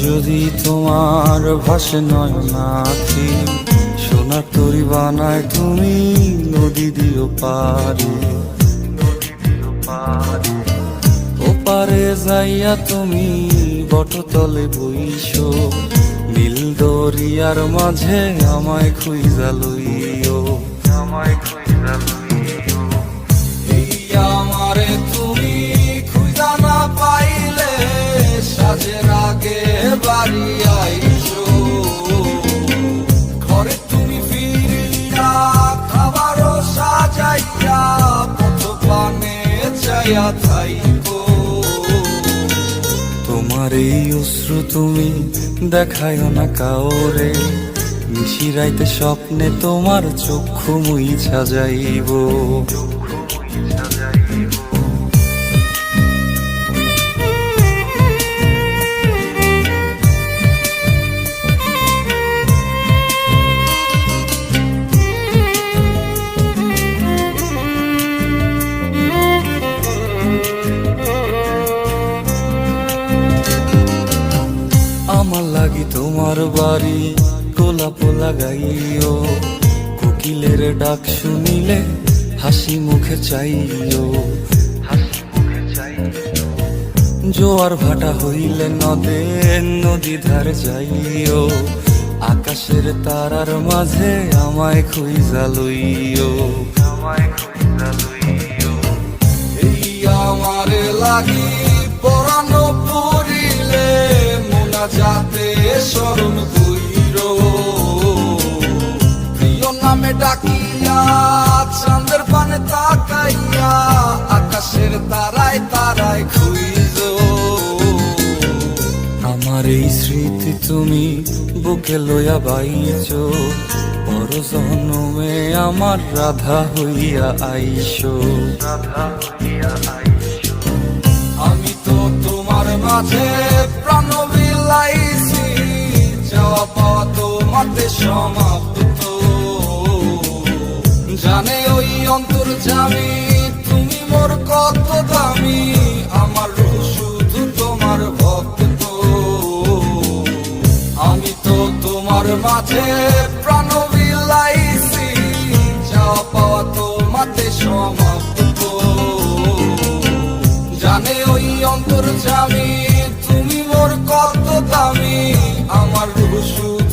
যদি তোমার ভাসে নয়নাখি, সোনার তরি বানায় তুমি নদী দিও পারে। ওপারে যাইয়া তুমি বটতলে বইসো, নীল দরিয়ার মাঝে আমায় খুঁজা লইও, আমায় খুঁজা লইও। এই আমারে তুমি খুঁজা না পাইলে সাজের আগে বাড়ি আইসো, ঘরে তুমি ফিরিয়া খাবারও সাজাইয়া পথ পানে চাইয়া থাইকো। তোমার এই অশ্রু তুমি দেখায়ও না কাওরে, নিশিরাইতে স্বপ্নে তোমার চক্ষু মুইছা যাইব। আমার লাগি তোমার বাড়ি গোলাপ লাগাইও, কোকিলের ডাক শুনিলে হাসি মুখে চাইও, হাসি মুখে চাইও। জোয়ার ভাটা হইলে নদে নদী ধারে যাইও, আকাশের তারার মাঝে আমায় খুঁজা লইও, আমায় খুঁজা লইও। এই আমারে লাগি পরানো পড়িলে যাতে স্মরণ কইরো, প্রিয় নামে ডাকিয়া চাঁদের পানে তাকাইয়া আকাশের তারায় তারায় খুঁজো। আমার এই স্মৃতি তুমি বুকে লইয়া বাইছো, বড় জনমে আমার রাধা হইয়া আইসো, রাধা হইয়া আইসো। আমি তো তোমার মাঝে প্রাণ বিলাইছি, যাওয়া পাওয়া তোমাতে সমাপ্ত। জানে ওই অন্তর্যামী তুমি মোর কত দামি, আমার রূহ শুধু তোমার ভক্ত। আমি তো তোমার মাঝে প্রাণ বিলাইছি, যাওয়া পাওয়া তোমাতে সমাপ্ত। জানে ওই অন্তর্যামী তুমি মোর কত দামি, আমার রূহ শুধু